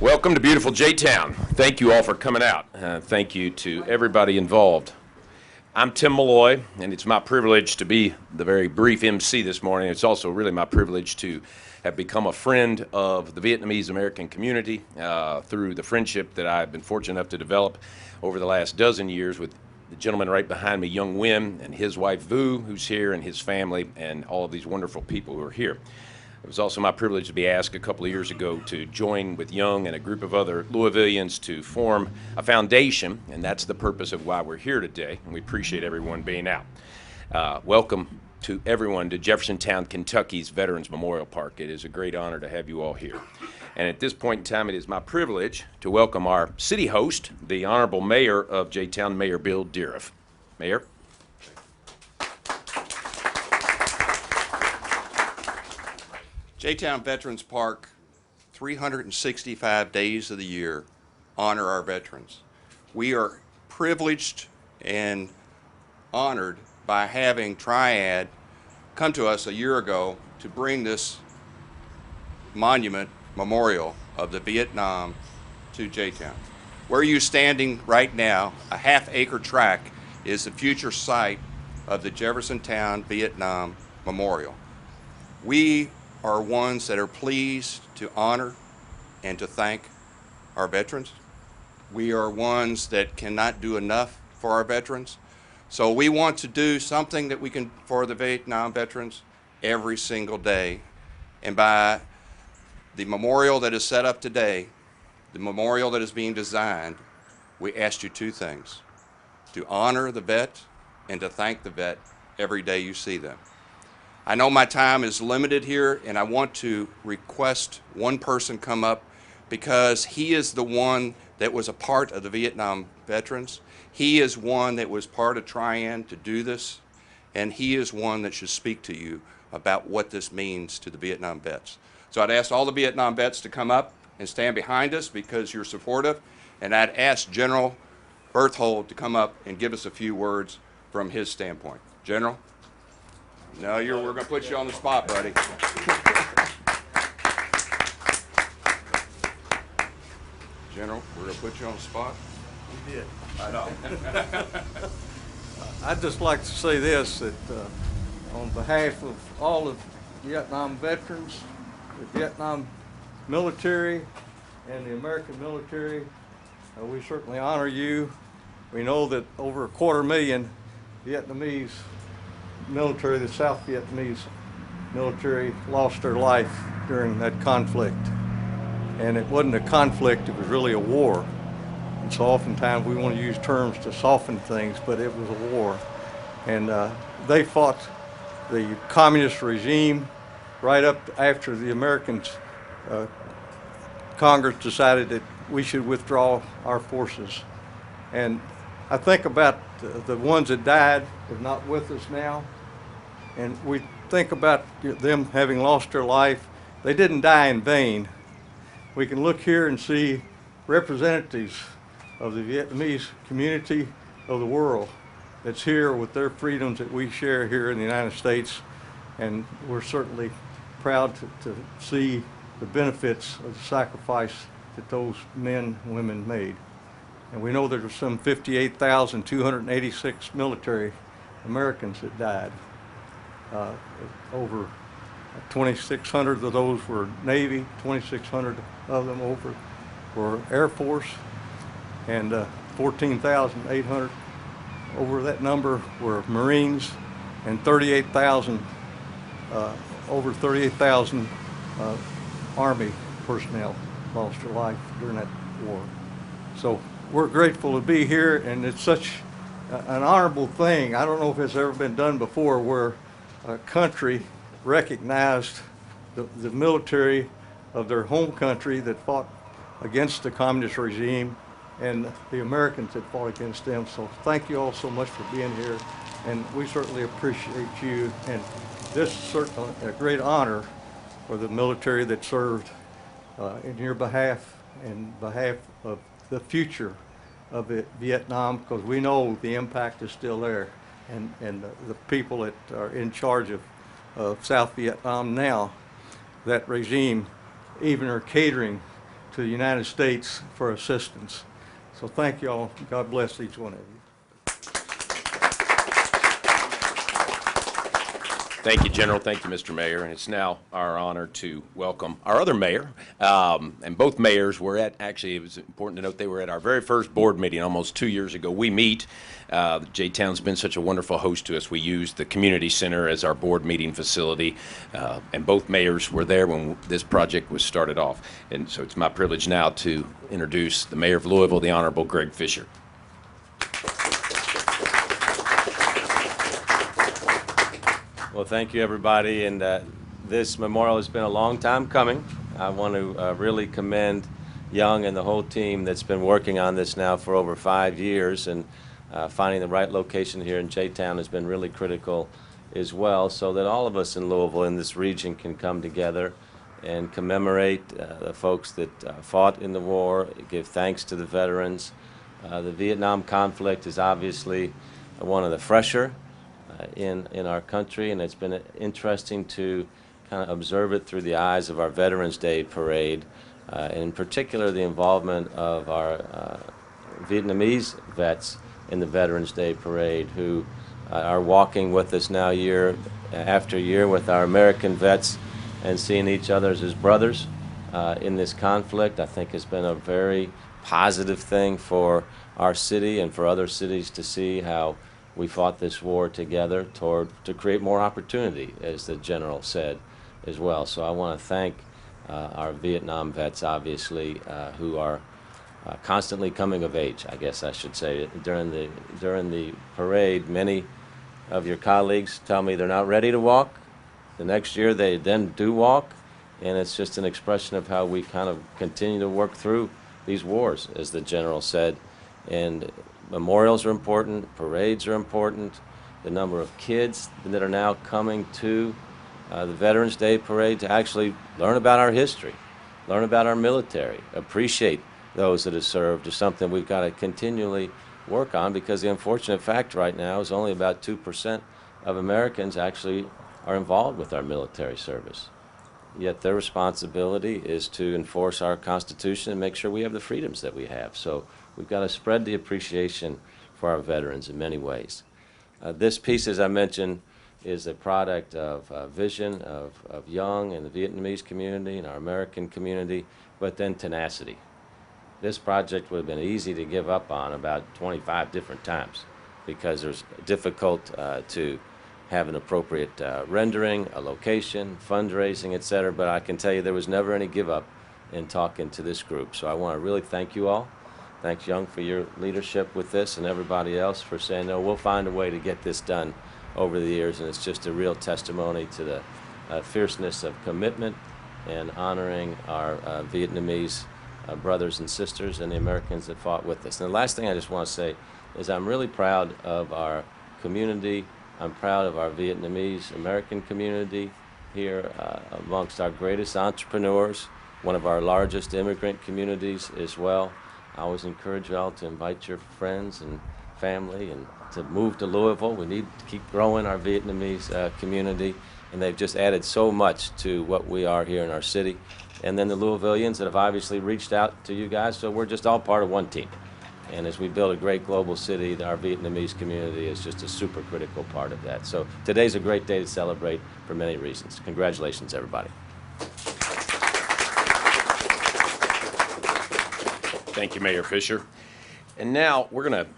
Welcome to beautiful J-Town. Thank you all for coming out. Thank you to everybody involved. I'm Tim Mulloy, and it's my privilege to be the very brief MC this morning. It's also really my privilege to have become a friend of the Vietnamese American community through the friendship that I've been fortunate enough to develop over the last dozen years with the gentleman right behind me, Nguyen, and his wife Vu, who's here, and his family, and all of these wonderful people who are here. It was also my privilege to be asked a couple of years ago to join with Young and a group of other Louisvillians to form a foundation, and that's the purpose of why we're here today, and we appreciate everyone being out. Welcome to everyone to Jeffersontown, Kentucky's Veterans Memorial Park. It is a great honor to have you all here. And at this point in time, it is my privilege to welcome our city host, the Honorable Mayor of J-Town, Mayor Bill Deariff. Mayor. J-Town Veterans Park, 365 days of the year, honor our veterans. We are privileged and honored by having Triad come to us a year ago to bring this monument, memorial of the Vietnam to J-Town. Where you're standing right now, a half-acre tract, is the future site of the Jeffersontown Vietnam Memorial. We are ones that are pleased to honor and to thank our veterans. We are ones that cannot do enough for our veterans. So we want to do something that we can for the Vietnam veterans every single day. And by the memorial that is set up today, the memorial that is being designed, we ask you two things: to honor the vet and to thank the vet every day you see them. I know my time is limited here, and I want to request one person come up because he is the one that was a part of the Vietnam veterans. He is one that was part of Triad to do this, and he is one that should speak to you about what this means to the Vietnam vets. So I'd ask all the Vietnam vets to come up and stand behind us because you're supportive, and I'd ask General Berthold to come up and give us a few words from his standpoint. General? No, we're going to put you on the spot, buddy. General, we're going to put you on the spot. You did. I know. I'd just like to say this, that on behalf of all of Vietnam veterans, the Vietnam military, and the American military, we certainly honor you. We know that over 250,000 Vietnamese military, the South Vietnamese military, lost their life during that conflict. And it wasn't a conflict, it was really a war. And so oftentimes we want to use terms to soften things, but it was a war. And they fought the communist regime right up after the Americans, Congress decided that we should withdraw our forces. And I think about the ones that died are not with us now, and we think about them having lost their life. They didn't die in vain. We can look here and see representatives of the Vietnamese community of the world that's here with their freedoms that we share here in the United States, and we're certainly proud to see the benefits of the sacrifice that those men and women made. And we know there were some 58,286 military Americans that died. Over 2,600 of those were Navy, 2,600 of them over were Air Force, and 14,800 over that number were Marines, and 38,000, over 38,000 Army personnel lost their life during that war. So we're grateful to be here, and it's such an honorable thing. I don't know if it's ever been done before where a country recognized the military of their home country that fought against the communist regime and the Americans that fought against them. So thank you all so much for being here, and we certainly appreciate you. And this is certainly a great honor for the military that served in your behalf and behalf of the future of Vietnam, because we know the impact is still there, and the people that are in charge of South Vietnam now, that regime even are catering to the United States for assistance. So thank you all. God bless each one of you. Thank you, General. Thank you, Mr. Mayor. And it's now our honor to welcome our other mayor. And both mayors were at, actually, it was important to note, they were at our very first board meeting almost 2 years ago. We meet. J-Town's been such a wonderful host to us. We used the community center as our board meeting facility. And both mayors were there when this project was started off. And so it's my privilege now to introduce the mayor of Louisville, the Honorable Greg Fischer. Well, thank you, everybody, and this memorial has been a long time coming. I want to really commend Young and the whole team that's been working on this now for over 5 years, and finding the right location here in J-Town has been really critical as well, so that all of us in Louisville in this region can come together and commemorate the folks that fought in the war, give thanks to the veterans. The Vietnam conflict is obviously one of the fresher in our country, and it's been interesting to kind of observe it through the eyes of our Veterans Day parade, and in particular the involvement of our Vietnamese vets in the Veterans Day parade, who are walking with us now year after year with our American vets and seeing each other as brothers in this conflict. I think has been a very positive thing for our city and for other cities to see how we fought this war together to create more opportunity, as the general said as well. So I want to thank our Vietnam vets, obviously, who are constantly coming of age, I guess I should say. During the parade, many of your colleagues tell me they're not ready to walk. The next year they then do walk, and it's just an expression of how we kind of continue to work through these wars, as the general said. And memorials are important, parades are important. The number of kids that are now coming to the Veterans Day parade to actually learn about our history, learn about our military, appreciate those that have served is something we've got to continually work on, because the unfortunate fact right now is only about 2% of Americans actually are involved with our military service. Yet their responsibility is to enforce our Constitution and make sure we have the freedoms that we have. So we've got to spread the appreciation for our veterans in many ways. This piece, as I mentioned, is a product of vision of Young and the Vietnamese community and our American community, but then tenacity. This project would have been easy to give up on about 25 different times, because it's difficult to have an appropriate rendering, a location, fundraising, etc. But I can tell you there was never any give up in talking to this group. So I want to really thank you all. Thanks, Young, for your leadership with this, and everybody else for saying, no, we'll find a way to get this done over the years. And it's just a real testimony to the fierceness of commitment and honoring our Vietnamese brothers and sisters and the Americans that fought with us. And the last thing I just want to say is I'm really proud of our community. I'm proud of our Vietnamese American community here, amongst our greatest entrepreneurs, one of our largest immigrant communities as well. I always encourage you all to invite your friends and family and to move to Louisville. We need to keep growing our Vietnamese community, and they've just added so much to what we are here in our city. And then the Louisvillians that have obviously reached out to you guys, so we're just all part of one team. And as we build a great global city, our Vietnamese community is just a super critical part of that. So today's a great day to celebrate for many reasons. Congratulations, everybody. Thank you, Mayor Fischer. And now we're going to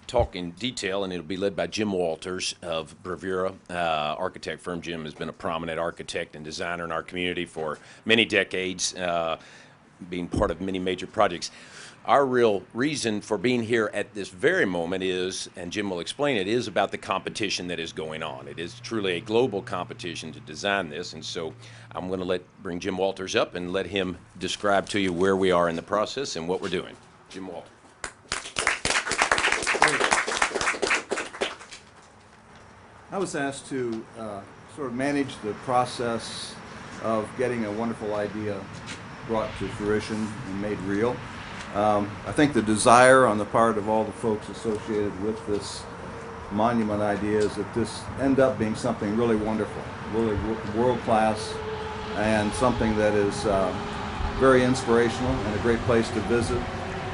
talk in detail, and it'll be led by Jim Walters of Bravura architect firm. Jim has been a prominent architect and designer in our community for many decades, being part of many major projects. Our real reason for being here at this very moment is, and Jim will explain it, is about the competition that is going on. It is truly a global competition to design this, and so I'm going to bring Jim Walters up and let him describe to you where we are in the process and what we're doing. Jim Walters. I was asked to sort of manage the process of getting a wonderful idea brought to fruition and made real. I think the desire on the part of all the folks associated with this monument idea is that this end up being something really wonderful, really world-class, and something that is very inspirational and a great place to visit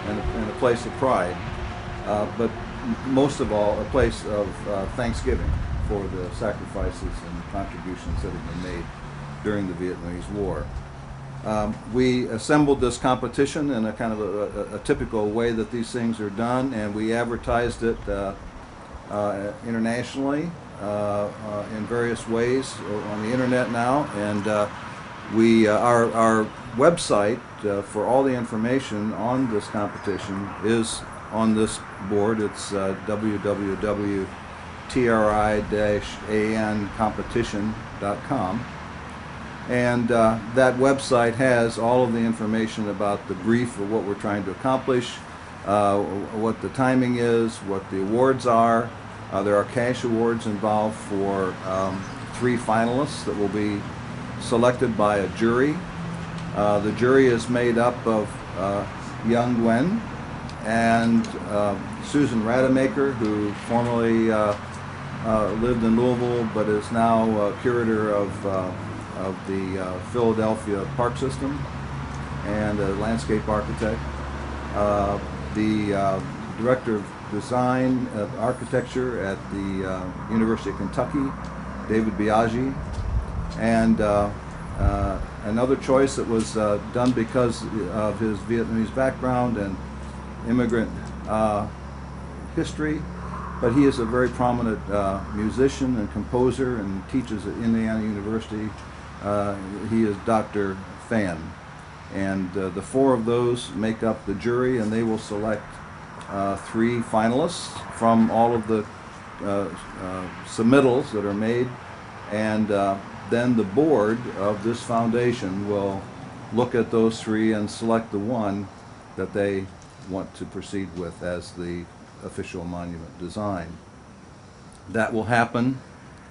and a place of pride. But most of all, a place of thanksgiving for the sacrifices and contributions that have been made during the Vietnamese War. We assembled this competition in a kind of a typical way that these things are done, and we advertised it internationally in various ways on the internet now. And our website for all the information on this competition is on this board. It's www.tri-ancompetition.com. And that website has all of the information about the brief of what we're trying to accomplish, what the timing is, what the awards are. There are cash awards involved for 3 finalists that will be selected by a jury. The jury is made up of Nguyen and Susan Rademacher, who formerly lived in Louisville but is now curator of the Philadelphia Park System and a landscape architect. The director of design architecture at the University of Kentucky, David Biaggi, and another choice that was done because of his Vietnamese background and immigrant history, but he is a very prominent musician and composer and teaches at Indiana University. He is Dr. Phan. And the 4 of those make up the jury, and they will select 3 finalists from all of the submittals that are made. And then the board of this foundation will look at those 3 and select the one that they want to proceed with as the official monument design. That will happen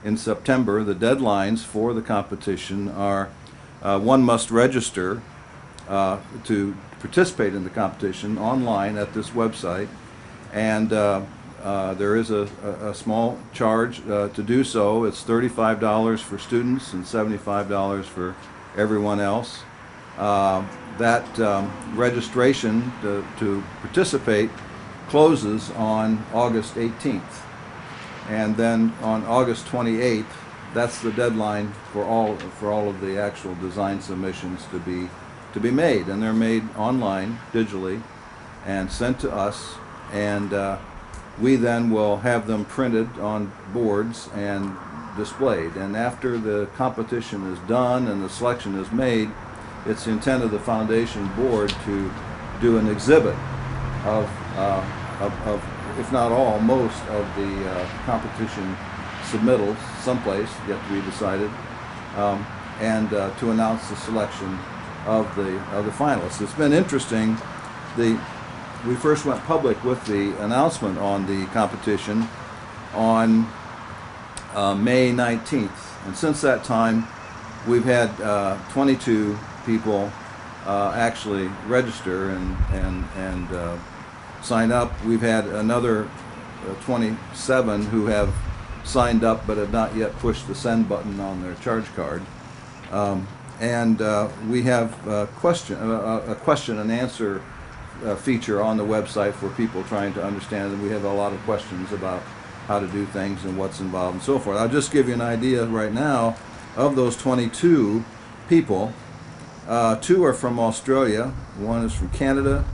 in September. The deadlines for the competition are one must register to participate in the competition online at this website, and there is a small charge to do so. It's $35 for students and $75 for everyone else. That registration to participate closes on August 18th. And then on August 28th, that's the deadline for all of the actual design submissions to be made, and they're made online, digitally, and sent to us, and we then will have them printed on boards and displayed. And after the competition is done and the selection is made, it's the intent of the foundation board to do an exhibit of if not all, most of the competition submittals, someplace yet to be decided, and to announce the selection of the finalists. It's been interesting. We first went public with the announcement on the competition on May 19th, and since that time, we've had 22 people actually register and sign up. We've had another 27 who have signed up but have not yet pushed the send button on their charge card. And we have a question and answer feature on the website for people trying to understand, and we have a lot of questions about how to do things and what's involved and so forth. I'll just give you an idea right now. Of those 22 people, 2 are from Australia, 1 is from Canada,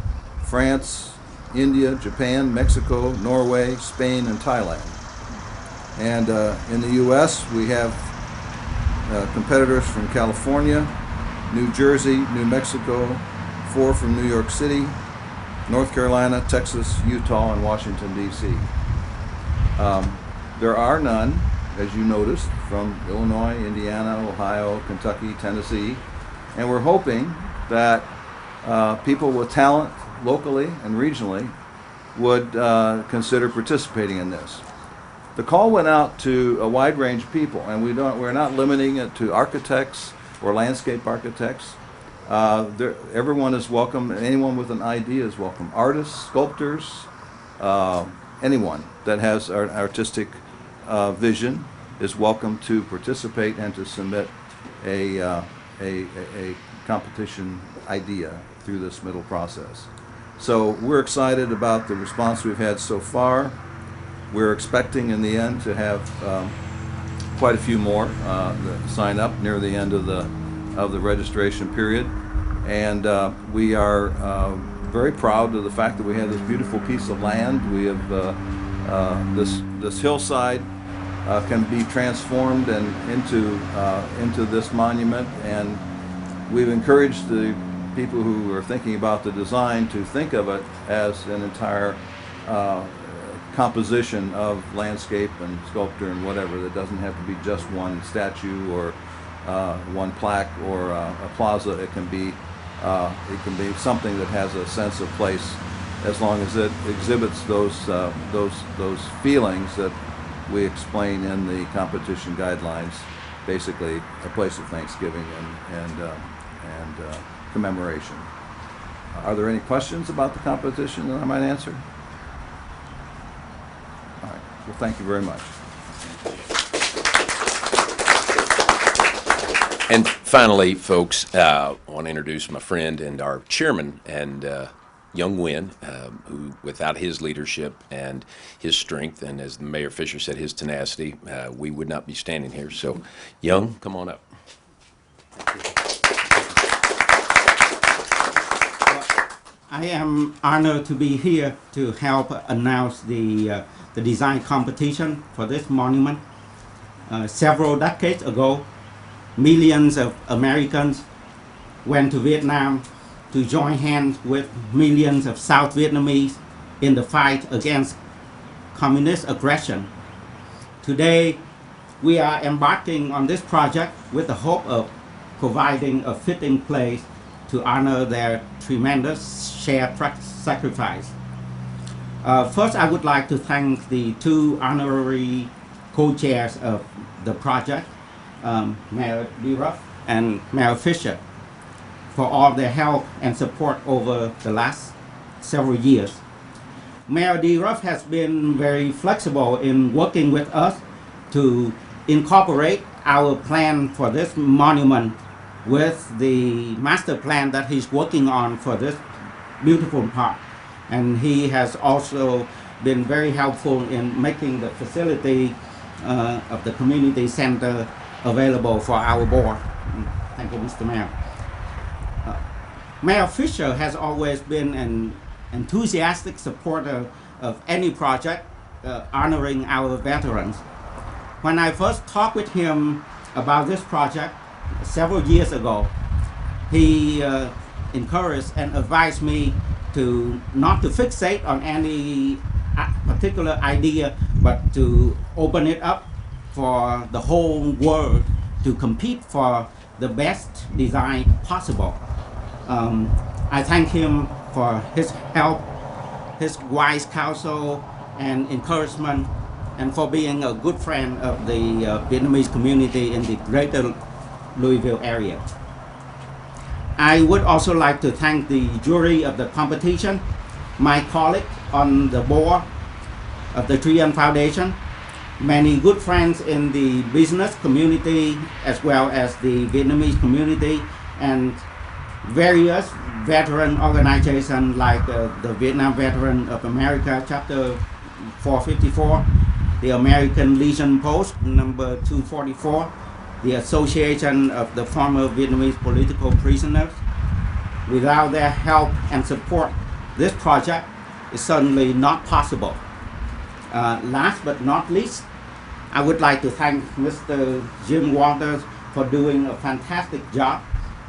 France, India, Japan, Mexico, Norway, Spain, and Thailand. And in the U.S., we have competitors from California, New Jersey, New Mexico, 4 from New York City, North Carolina, Texas, Utah, and Washington, D.C. There are none, as you noticed, from Illinois, Indiana, Ohio, Kentucky, Tennessee, and we're hoping that people with talent locally and regionally would consider participating in this. The call went out to a wide range of people, and we're not limiting it to architects or landscape architects. Everyone is welcome. Anyone with an idea is welcome. Artists, sculptors, anyone that has an artistic vision is welcome to participate and to submit a competition idea through this middle process. So we're excited about the response we've had so far. We're expecting in the end to have quite a few more that sign up near the end of the registration period, and we are very proud of the fact that we have this beautiful piece of land. We have this hillside can be transformed and into this monument, and we've encouraged the people who are thinking about the design to think of it as an entire composition of landscape and sculpture and whatever. That doesn't have to be just one statue or one plaque or a plaza. It can be something that has a sense of place, as long as it exhibits those feelings that we explain in the competition guidelines. Basically, a place of thanksgiving and commemoration. Are there any questions about the competition that I might answer? All right. Well, thank you very much. And finally, folks, I want to introduce my friend and our chairman, and young Nguyen, who, without his leadership and his strength, and as Mayor Fischer said, his tenacity, we would not be standing here. So, Young, come on up. I am honored to be here to help announce the design competition for this monument. Several decades ago, millions of Americans went to Vietnam to join hands with millions of South Vietnamese in the fight against communist aggression. Today, we are embarking on this project with the hope of providing a fitting place to honor their tremendous shared sacrifice. First, I would like to thank the two honorary co-chairs of the project, Mayor Bravura and Mayor Fischer, for all their help and support over the last several years. Mayor Bravura has been very flexible in working with us to incorporate our plan for this monument with the master plan that he's working on for this beautiful park. And he has also been very helpful in making the facility of the community center available for our board. Thank you, Mr. Mayor. Mayor Fischer has always been an enthusiastic supporter of any project honoring our veterans. When I first talked with him about this project several years ago, he encouraged and advised me to not to fixate on any particular idea, but to open it up for the whole world to compete for the best design possible. I thank him for his help, his wise counsel and encouragement, and for being a good friend of the Vietnamese community in the greater Louisville area. I would also like to thank the jury of the competition, my colleague on the board of the Tri An Foundation, many good friends in the business community as well as the Vietnamese community, and various veteran organizations like the Vietnam Veteran of America Chapter 454, the American Legion Post number 244, the Association of the Former Vietnamese Political Prisoners. Without their help and support, this project is certainly not possible. Last but not least, I would like to thank Mr. Jim Walters for doing a fantastic job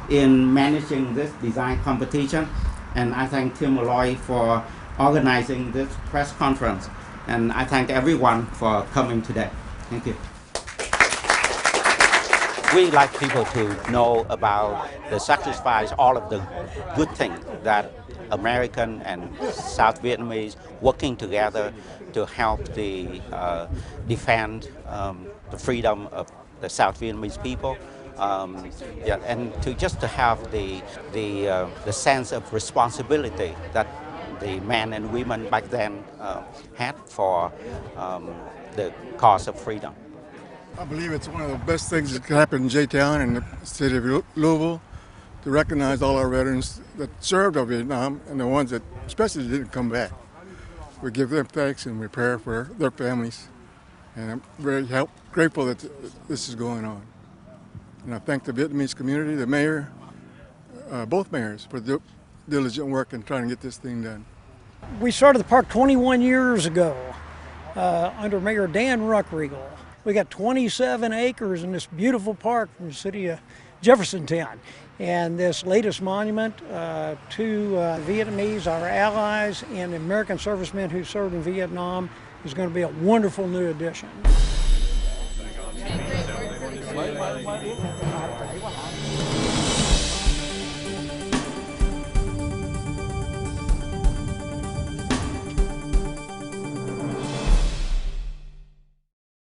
in managing this design competition, and I thank Tim Mulloy for organizing this press conference, and I thank everyone for coming today. Thank you. We like people to know about the sacrifice, all of the good things that American and South Vietnamese working together to help the defend the freedom of the South Vietnamese people. And to have the sense of responsibility that the men and women back then had for the cause of freedom. I believe it's one of the best things that could happen in J-Town and the city of Louisville, to recognize all our veterans that served in Vietnam and the ones that especially didn't come back. We give them thanks and we pray for their families. And I'm very grateful that this is going on. And I thank the Vietnamese community, the mayor, both mayors, for the diligent work in trying to get this thing done. We started the park 21 years ago under Mayor Dan Ruckriegel. We got 27 acres in this beautiful park from the city of Jeffersontown. And this latest monument to Vietnamese, our allies, and American servicemen who served in Vietnam is going to be a wonderful new addition.